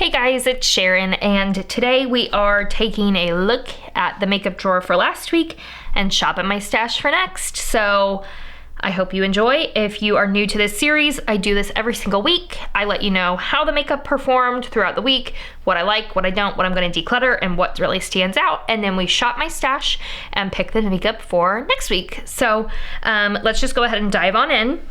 Hey guys, it's Sharon, and today we are taking a look at the makeup drawer for last week and shopping my stash for next. So I hope you enjoy. If you are new to this series, I do this every single week. I let you know how the makeup performed throughout the week, what I like, what I don't, what I'm going to declutter, and what really stands out. And then we shop my stash and pick the makeup for next week. So let's just go ahead and dive on in.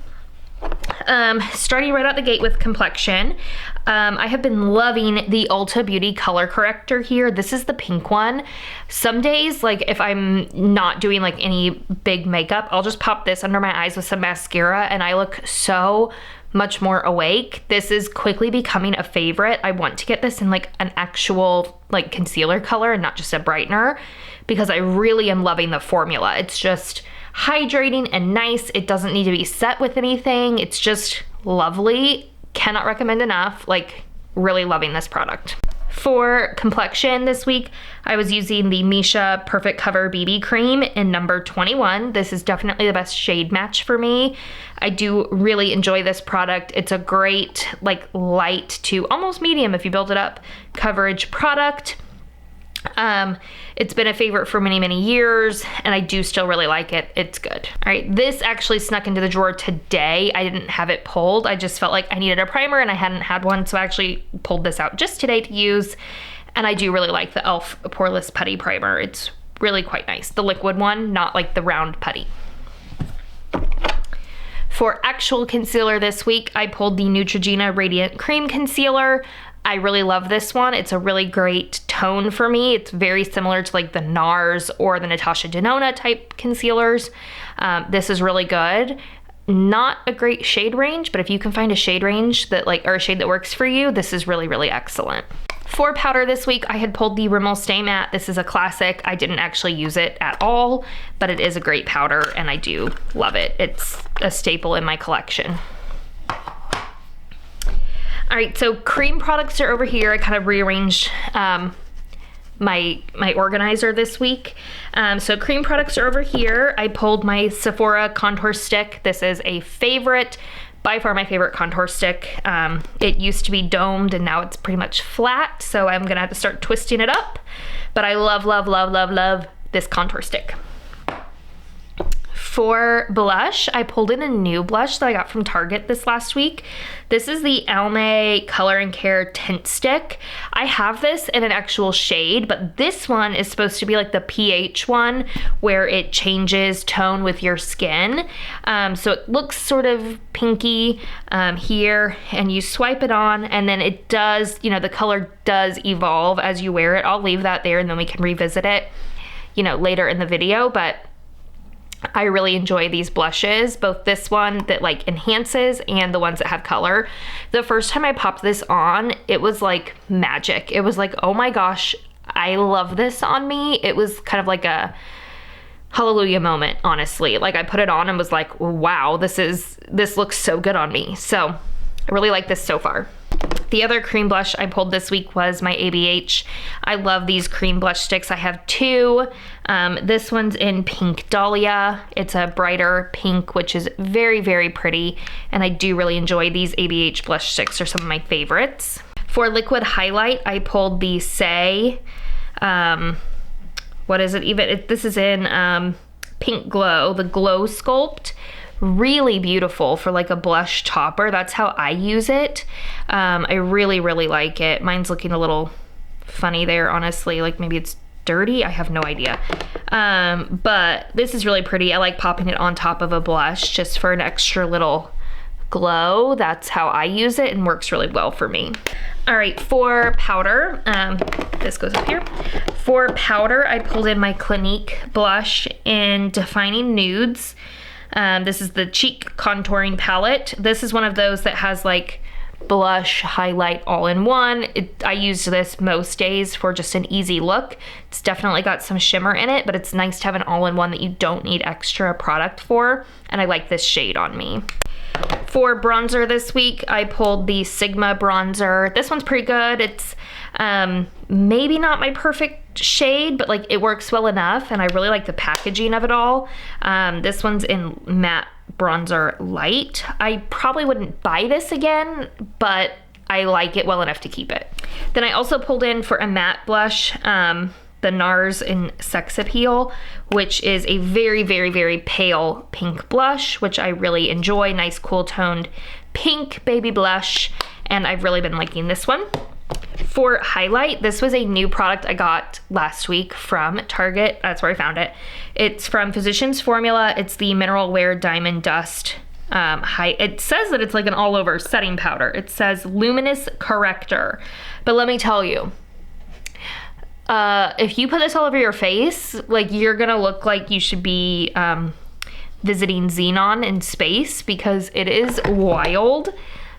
Starting right out the gate with complexion, I have been loving the Ulta Beauty color corrector here. This is the pink one. Some days, like if I'm not doing like any big makeup, I'll just pop this under my eyes with some mascara and I look so much more awake. This is quickly becoming a favorite. I want to get this in like an actual like concealer color and not just a brightener, because I really am loving the formula. It's just hydrating and nice. It doesn't need to be set with anything. It's just lovely. Cannot recommend enough. Like, really loving this product. For complexion this week, I was using the Misha Perfect Cover BB Cream in number 21. This is definitely the best shade match for me. I do really enjoy this product. It's a great, like, light to almost medium if you build it up coverage product. It's been a favorite for many, many years, and I do still really like it. It's good. All right, this actually snuck into the drawer today. I didn't have it pulled. I just felt like I needed a primer and I hadn't had one, so I actually pulled this out just today to use, and I do really like the e.l.f. Poreless Putty Primer. It's really quite nice. The liquid one, not like the round putty. For actual concealer this week, I pulled the Neutrogena Radiant Cream Concealer. I really love this one. It's a really great tone for me. It's very similar to like the NARS or the Natasha Denona type concealers. This is really good. Not a great shade range, but if you can find a shade range that or a shade that works for you, this is really, really excellent. For powder this week, I had pulled the Rimmel Stay Matte. This is a classic. I didn't actually use it at all, but it is a great powder and I do love it. It's a staple in my collection. All right, so cream products are over here. I kind of rearranged my organizer this week. So cream products are over here. I pulled my Sephora contour stick. This is a favorite, by far my favorite contour stick. It used to be domed and now it's pretty much flat, so I'm gonna have to start twisting it up. But I love, love, love, love, love this contour stick. For blush, I pulled in a new blush that I got from Target this last week. This is the Almay Color & Care Tint Stick. I have this in an actual shade, but this one is supposed to be like the pH one where it changes tone with your skin. So it looks sort of pinky here, and you swipe it on and then it does, the color does evolve as you wear it. I'll leave that there and then we can revisit it, later in the video, but I really enjoy these blushes, both this one that like enhances and the ones that have color. The first time I popped this on, it was like magic. It was like, oh my gosh, I love this on me. It was kind of like a hallelujah moment, honestly. Like I put it on and was like, wow, this looks so good on me. So I really like this so far. The other cream blush I pulled this week was my ABH. I love these cream blush sticks. I have two. This one's in Pink Dahlia. It's a brighter pink, which is very, very pretty. And I do really enjoy these ABH blush sticks. They're some of my favorites. For liquid highlight, I pulled the Say, what is it even? This is in Pink Glow, the Glow Sculpt. Really beautiful for like a blush topper. That's how I use it. I really, really like it. Mine's looking a little funny there, honestly. Like maybe it's dirty. I have no idea. But this is really pretty. I like popping it on top of a blush just for an extra little glow. That's how I use it and works really well for me. All right, for powder, this goes up here. For powder, I pulled in my Clinique blush in Defining Nudes. This is the cheek contouring palette. This is one of those that has like blush, highlight all in one. I use this most days for just an easy look. It's definitely got some shimmer in it, but it's nice to have an all-in-one that you don't need extra product for, and I like this shade on me. For bronzer this week, I pulled the Sigma bronzer. This one's pretty good. It's maybe not my perfect shade, but like it works well enough, and I really like the packaging of it all. This one's in Matte Bronzer Light. I probably wouldn't buy this again, but I like it well enough to keep it. Then I also pulled in for a matte blush, the NARS in Sex Appeal, which is a very, very, very pale pink blush, which I really enjoy. Nice cool toned pink baby blush, and I've really been liking this one. For highlight, this was a new product I got last week from Target. That's where I found it. It's from Physicians Formula. It's the Mineral Wear Diamond Dust. It says that it's like an all over setting powder. It says Luminous Corrector. But let me tell you, if you put this all over your face, like, you're gonna look like you should be visiting Xenon in space, because it is wild.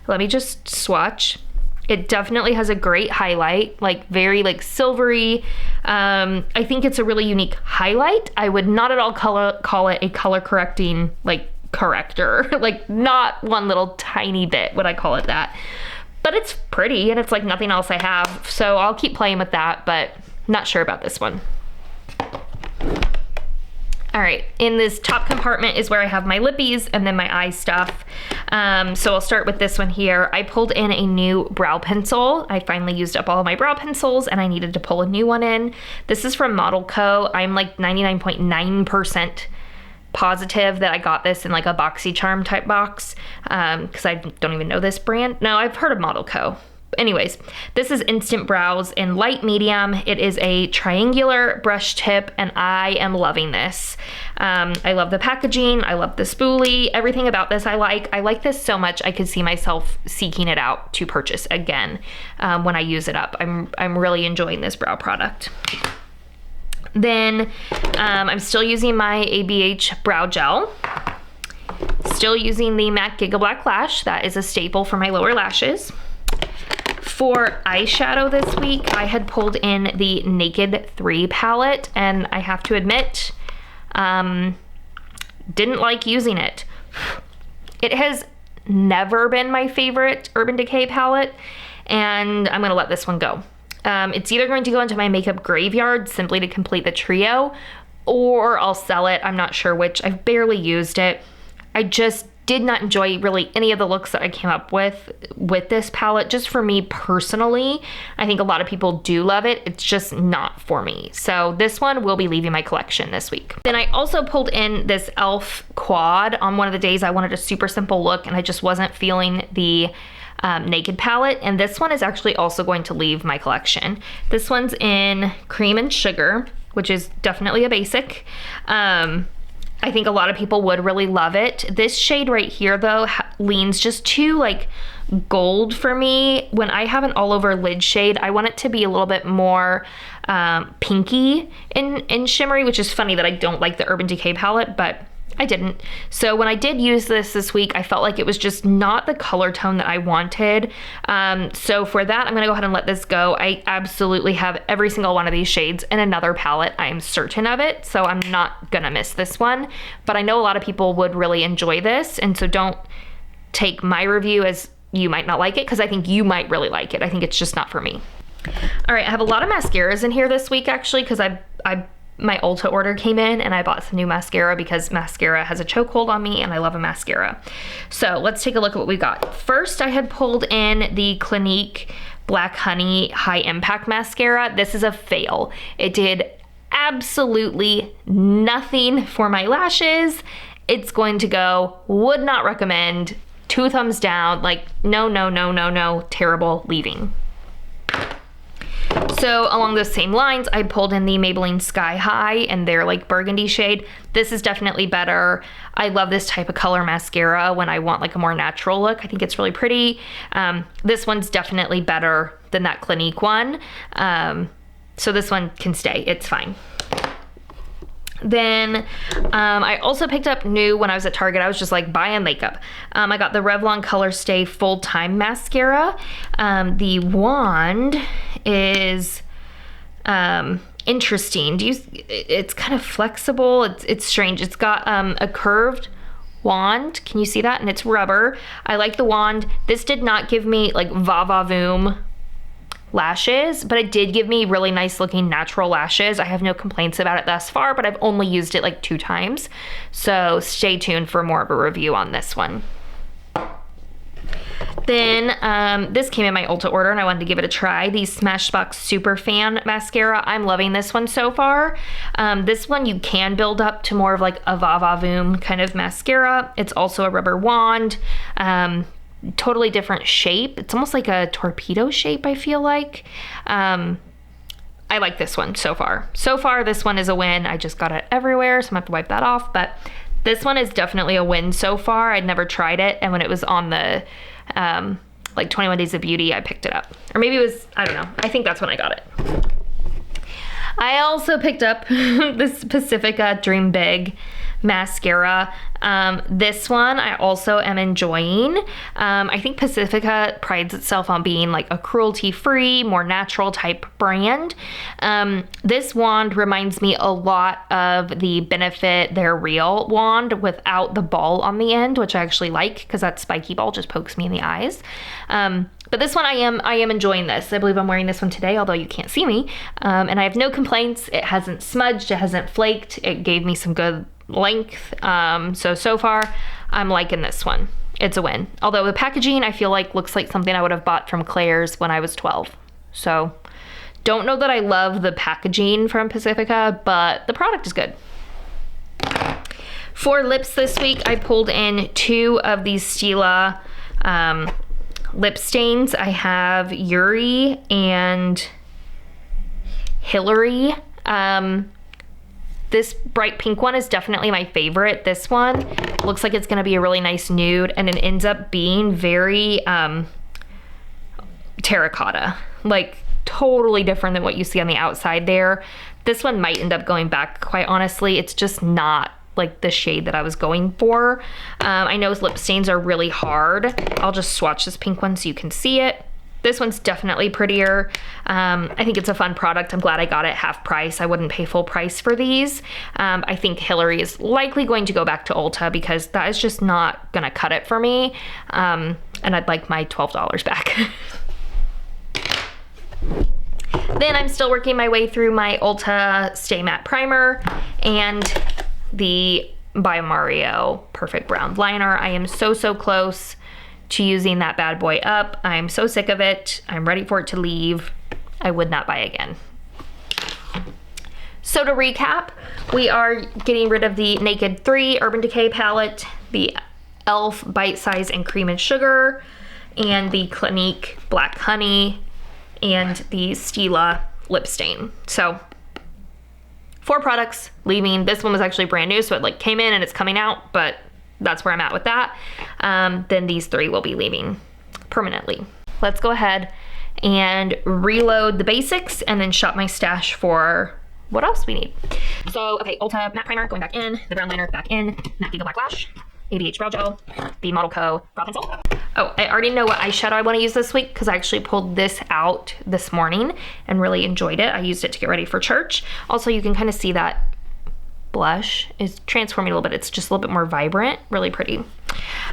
Let me just swatch. It definitely has a great highlight, like very like silvery. I think it's a really unique highlight. I would not at all call it a color correcting like corrector. Like, not one little tiny bit would I call it that. But it's pretty, and it's like nothing else I have, so I'll keep playing with that, but not sure about this one. All right, in this top compartment is where I have my lippies and then my eye stuff. So I'll start with this one here. I pulled in a new brow pencil. I finally used up all of my brow pencils and I needed to pull a new one in. This is from Model Co. I'm like 99.9% positive that I got this in like a BoxyCharm type box, because I don't even know this brand. No, I've heard of Model Co. Anyways, this is Instant Brows in light medium. It is a triangular brush tip, and I am loving this. I love the packaging. I love the spoolie. Everything about this I like. I like this so much I could see myself seeking it out to purchase again when I use it up. I'm really enjoying this brow product. Then I'm still using my ABH brow gel. Still using the MAC Giga Black Lash. That is a staple for my lower lashes. For eyeshadow this week, I had pulled in the Naked 3 palette, and I have to admit, didn't like using it. It has never been my favorite Urban Decay palette, and I'm gonna let this one go. It's either going to go into my makeup graveyard simply to complete the trio, or I'll sell it. I'm not sure which. I've barely used it. I just did not enjoy really any of the looks that I came up with this palette. Just for me personally, I think a lot of people do love it. It's just not for me. So this one will be leaving my collection this week. Then I also pulled in this e.l.f. quad on one of the days I wanted a super simple look and I just wasn't feeling the Naked palette, and this one is actually also going to leave my collection. This one's in Cream and Sugar, which is definitely a basic. I think a lot of people would really love it. This shade right here though leans just too like gold for me. When I have an all over lid shade, I want it to be a little bit more pinky and shimmery, which is funny that I don't like the Urban Decay palette, but I didn't. So when I did use this week, I felt like it was just not the color tone that I wanted. So for that, I'm gonna go ahead and let this go. I absolutely have every single one of these shades in another palette. I'm certain of it, so I'm not gonna miss this one. But I know a lot of people would really enjoy this, and so don't take my review as you might not like it, because I think you might really like it. I think it's just not for me. All right, I have a lot of mascaras in here this week actually, because my Ulta order came in and I bought some new mascara because mascara has a chokehold on me and I love a mascara. So let's take a look at what we got. First, I had pulled in the Clinique Black Honey High Impact Mascara. This is a fail. It did absolutely nothing for my lashes. It's going to go, would not recommend, 2 thumbs down, like no, no, no, no, no, terrible, leaving. So along those same lines, I pulled in the Maybelline Sky High and their like burgundy shade. This is definitely better. I love this type of color mascara when I want like a more natural look. I think it's really pretty. This one's definitely better than that Clinique one. So this one can stay, it's fine. Then I also picked up new when I was at Target. I was just like buying makeup. I got the Revlon Color Stay Full Time Mascara. The wand is interesting. It's kind of flexible. It's strange. It's got a curved wand. Can you see that? And it's rubber. I like the wand. This did not give me like va-va-voom lashes, but it did give me really nice looking natural lashes. I have no complaints about it thus far, but I've only used it like 2 times. So stay tuned for more of a review on this one. Then this came in my Ulta order and I wanted to give it a try. The Smashbox Super Fan Mascara. I'm loving this one so far. This one you can build up to more of like a Va Va Voom kind of mascara. It's also a rubber wand. Totally different shape. It's almost like a torpedo shape, I feel like. I like this one so far. So far, this one is a win. I just got it everywhere, so I'm gonna have to wipe that off, but this one is definitely a win so far. I'd never tried it, and when it was on the like 21 Days of Beauty, I picked it up. Or maybe it was, I don't know. I think that's when I got it. I also picked up this Pacifica Dream Big mascara. This one I also am enjoying. I think Pacifica prides itself on being like a cruelty-free, more natural type brand. This wand reminds me a lot of the Benefit They're Real wand without the ball on the end, which I actually like because that spiky ball just pokes me in the eyes. But this one I am enjoying this. I believe I'm wearing this one today, although you can't see me. And I have no complaints. It hasn't smudged, it hasn't flaked. It gave me some good length. So far I'm liking this one. It's a win. Although the packaging I feel like looks like something I would have bought from Claire's when I was 12. So don't know that I love the packaging from Pacifica, but the product is good. For lips this week, I pulled in 2 of these Stila lip stains. I have Yuri and Hillary. This bright pink one is definitely my favorite. This one looks like it's gonna be a really nice nude, and it ends up being very terracotta, like totally different than what you see on the outside there. This one might end up going back, quite honestly. It's just not like the shade that I was going for. I know lip stains are really hard. I'll just swatch this pink one so you can see it. This one's definitely prettier. I think it's a fun product. I'm glad I got it half price. I wouldn't pay full price for these. I think Hillary is likely going to go back to Ulta because that is just not gonna cut it for me. And I'd like my $12 back. Then I'm still working my way through my Ulta Stay Matte Primer and the By Mario Perfect Brown Liner. I am so close to using that bad boy up. I'm so sick of it. I'm ready for it to leave. I would not buy again. So to recap, we are getting rid of the Naked 3 Urban Decay palette, the e.l.f. Bite Size and Cream and Sugar, and the Clinique Black Honey, and the Stila Lip Stain. So 4 products leaving. This one was actually brand new, so it like came in and it's coming out, but that's where I'm at with that. Then these 3 will be leaving permanently. Let's go ahead and reload the basics and then shop my stash for what else we need. So, okay, Ulta Matte Primer going back in, the brown liner back in, Matte Giga Black Lash, ABH Brow Gel, the Model Co. Brow Pencil. Oh, I already know what eyeshadow I want to use this week because I actually pulled this out this morning and really enjoyed it. I used it to get ready for church. Also, you can kind of see that blush is transforming a little bit. It's just a little bit more vibrant, really pretty.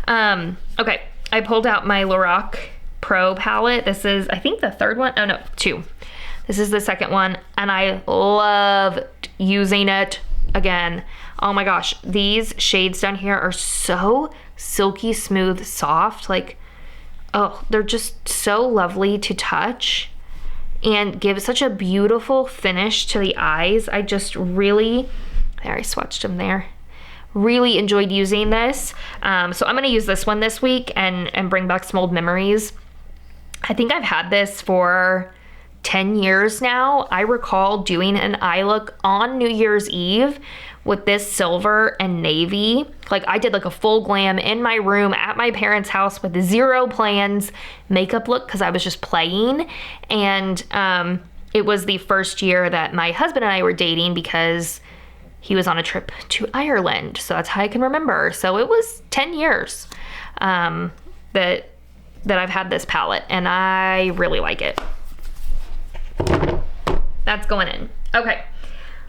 Okay, I pulled out my Lorac Pro palette. This is, I think, the 3rd one. Oh no, 2. This is the 2nd one, and I loved using it again. Oh my gosh, these shades down here are so silky smooth, soft. Like, oh, they're just so lovely to touch and give such a beautiful finish to the eyes. I just really, there, I swatched them there. Really enjoyed using this. So I'm gonna use this one this week and bring back some old memories. I think I've had this for 10 years now. I recall doing an eye look on New Year's Eve with this silver and navy. Like, I did like a full glam in my room at my parents' house with 0 plans makeup look because I was just playing. And it was the first year that my husband and I were dating because he was on a trip to Ireland. So that's how I can remember. So it was 10 years that I've had this palette, and I really like it. That's going in. Okay,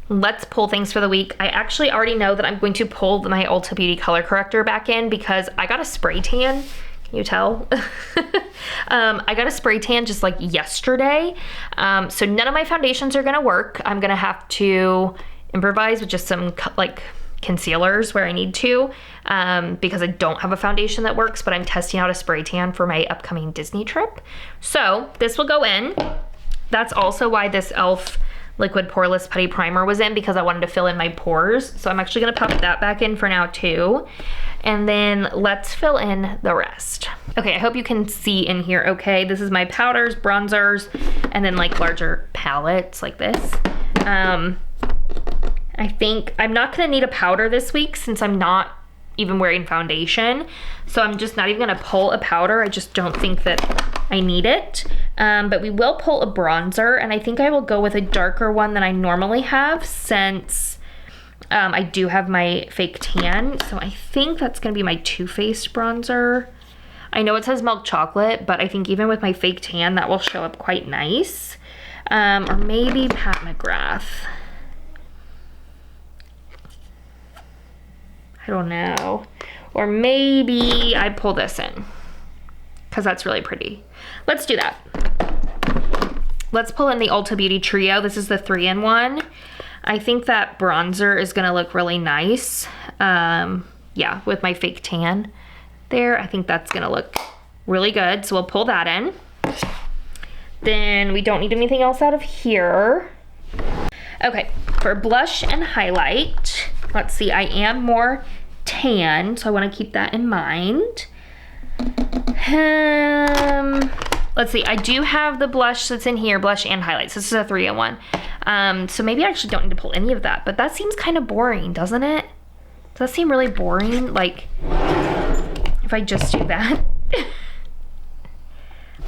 let's pull things for the week. I actually already know that I'm going to pull my Ulta Beauty color corrector back in because I got a spray tan. Can you tell? I got a spray tan just like yesterday. So none of my foundations are gonna work. I'm gonna have to improvise with just some like concealers where I need to, because I don't have a foundation that works, but I'm testing out a spray tan for my upcoming Disney trip. So this will go in. That's also why this e.l.f. Liquid Poreless Putty Primer was in, because I wanted to fill in my pores. So I'm actually gonna pop that back in for now too. And then let's fill in the rest. Okay, I hope you can see in here okay. This is my powders, bronzers, and then like larger palettes like this. I think I'm not gonna need a powder this week since I'm not even wearing foundation. So I'm just not even gonna pull a powder. I just don't think that I need it. But we will pull a bronzer, and I think I will go with a darker one than I normally have since I do have my fake tan. So I think that's gonna be my Too Faced bronzer. I know it says milk chocolate, but I think even with my fake tan, that will show up quite nice. Or maybe Pat McGrath. I don't know. Or maybe I pull this in, because that's really pretty. Let's do that. Let's pull in the Ulta Beauty Trio. This is the 3-in-1. I think that bronzer is gonna look really nice. Yeah, with my fake tan there. I think that's gonna look really good. So we'll pull that in. Then we don't need anything else out of here. Okay, for blush and highlight, let's see, I am more tan, so I wanna keep that in mind. Let's see, I do have the blush that's in here, blush and highlights. This is a 3-in-1. So maybe I actually don't need to pull any of that, but that seems kind of boring, doesn't it? Does that seem really boring? Like, if I just do that?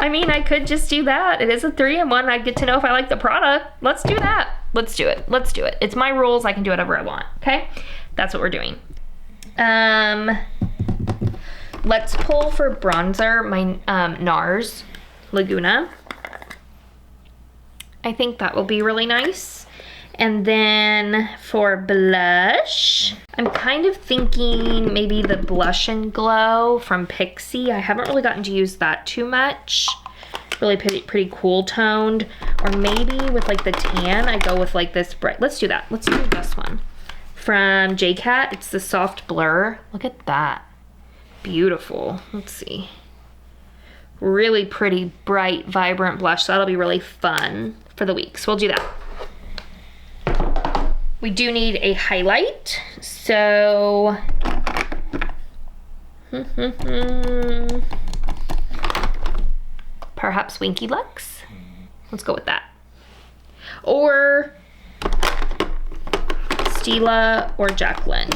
I mean, I could just do that. It is a 3-in-1. I'd get to know if I like the product. Let's do that. Let's do it. Let's do it. It's my rules. I can do whatever I want, okay? That's what we're doing. Let's pull for bronzer, my NARS Laguna. I think that will be really nice. And then for blush, I'm kind of thinking maybe the Blush and Glow from Pixie. I haven't really gotten to use that too much. Really pretty cool toned. Or maybe with like the tan, I go with like this bright. Let's do that. Let's do this one. From JCat, it's the Soft Blur. Look at that. Beautiful. Let's see. Really pretty, bright, vibrant blush. So that'll be really fun for the week. So we'll do that. We do need a highlight, so perhaps Winky Lux. Let's go with that. Or Stila or Jacqueline.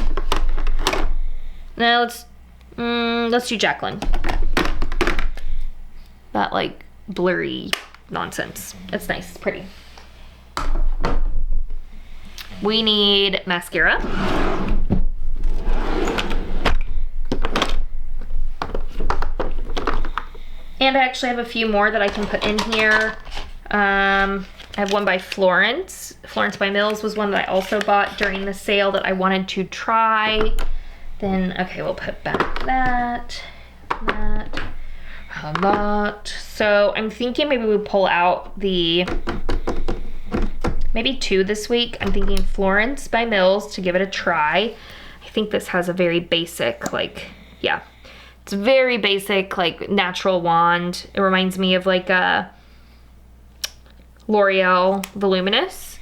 Now let's do Jacqueline. That like blurry nonsense. It's nice, it's pretty. We need mascara. And I actually have a few more that I can put in here. I have one by Florence. Florence by Mills was one that I also bought during the sale that I wanted to try. Then, okay, we'll put back that, a lot. So I'm thinking maybe we pull out maybe 2 this week. I'm thinking Florence by Mills to give it a try. I think this has a very basic, like, yeah. It's very basic, like, natural wand. It reminds me of, like, a L'Oreal Voluminous.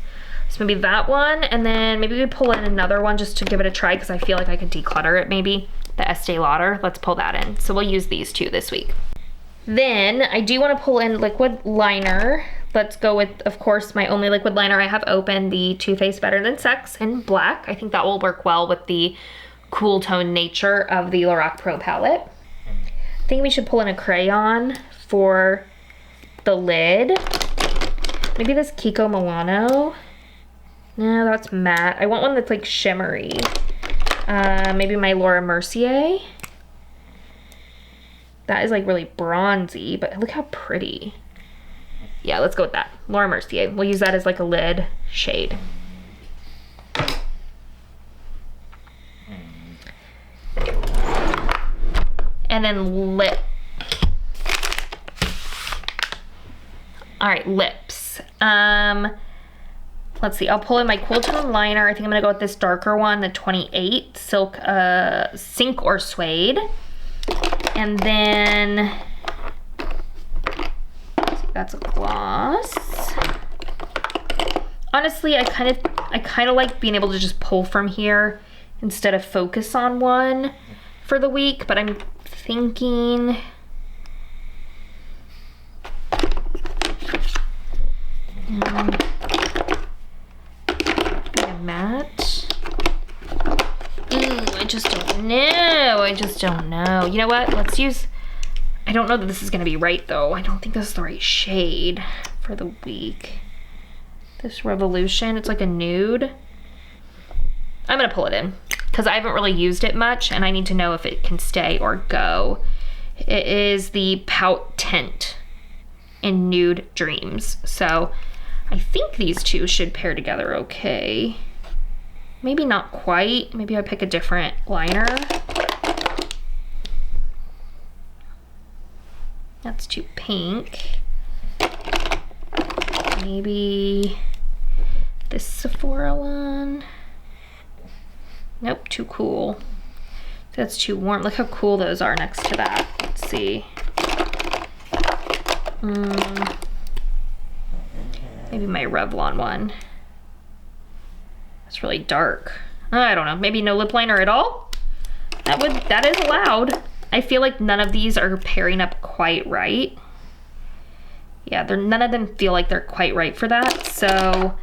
So maybe that one, and then maybe we pull in another one just to give it a try because I feel like I could declutter it maybe. The Estee Lauder, let's pull that in. So we'll use these 2 this week. Then I do want to pull in liquid liner. Let's go with, of course, my only liquid liner I have open, the Too Faced Better Than Sex in black. I think that will work well with the cool tone nature of the Lorac Pro palette. I think we should pull in a crayon for the lid. Maybe this Kiko Milano. No, that's matte. I want one that's like shimmery. Maybe my Laura Mercier. That is like really bronzy, but look how pretty. Yeah, let's go with that. Laura Mercier. We'll use that as like a lid shade. And then lip. All right, lips. let's see, I'll pull in my Cool Tone liner. I think I'm gonna go with this darker one, the 28 Silk Sink or Suede. And then, let's see, that's a gloss. Honestly, I kind of like being able to just pull from here instead of focus on one for the week, but I'm thinking, matte. Ooh, I just don't know. I just don't know. You know what? Let's use, I don't know that this is gonna be right though. I don't think this is the right shade for the week. This Revolution, it's like a nude. I'm gonna pull it in because I haven't really used it much and I need to know if it can stay or go. It is the Pout Tint in Nude Dreams. So I think these two should pair together okay. Maybe not quite. Maybe I pick a different liner. That's too pink. Maybe this Sephora one. Nope, too cool. That's too warm. Look how cool those are next to that. Let's see. Maybe my Revlon one. It's really dark. I don't know, maybe no lip liner at all? That is allowed. I feel like none of these are pairing up quite right. Yeah, none of them feel like they're quite right for that. So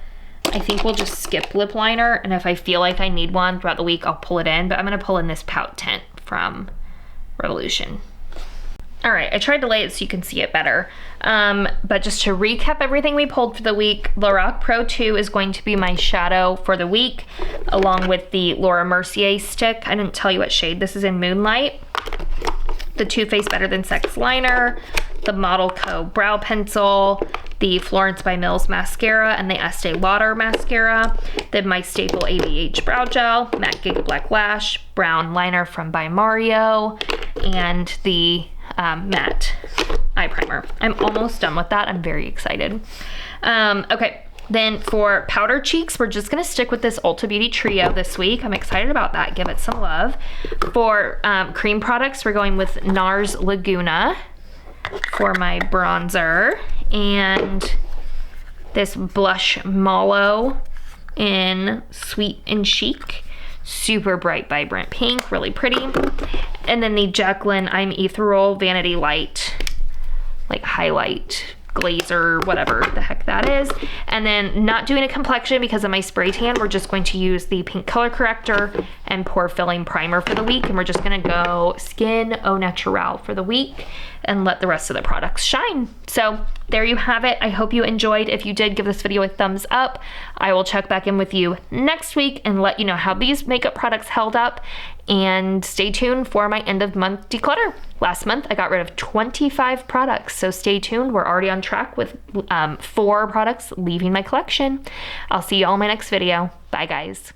I think we'll just skip lip liner. And if I feel like I need one throughout the week, I'll pull it in, but I'm gonna pull in this Pout Tint from Revolution. All right, I tried to lay it so you can see it better. But just to recap everything we pulled for the week, Lorac Pro 2 is going to be my shadow for the week, along with the Laura Mercier stick. I didn't tell you what shade this is in, Moonlight. The Too Faced Better Than Sex liner, the Model Co brow pencil, the Florence by Mills mascara, and the Estee Lauder mascara, then my staple ABH brow gel, Matte Giga Black Lash, brown liner from By Mario, and the matte eye primer. I'm almost done with that. I'm very excited. Okay, then for powder cheeks, we're just gonna stick with this Ulta Beauty Trio this week. I'm excited about that. Give it some love. For cream products, we're going with NARS Laguna for my bronzer, and this blush Mallow in Sweet and Chic. Super bright, vibrant pink, really pretty. And then the Jaclyn I'm Ethereal Vanity Light, like highlight, glazer, whatever the heck that is. And then not doing a complexion because of my spray tan, we're just going to use the pink color corrector and pore filling primer for the week. And we're just gonna go Skin Au Naturel for the week and let the rest of the products shine. So there you have it. I hope you enjoyed. If you did, give this video a thumbs up. I will check back in with you next week and let you know how these makeup products held up. And stay tuned for my end of month declutter. Last month, I got rid of 25 products, so stay tuned. We're already on track with 4 products leaving my collection. I'll see you all in my next video. Bye, guys.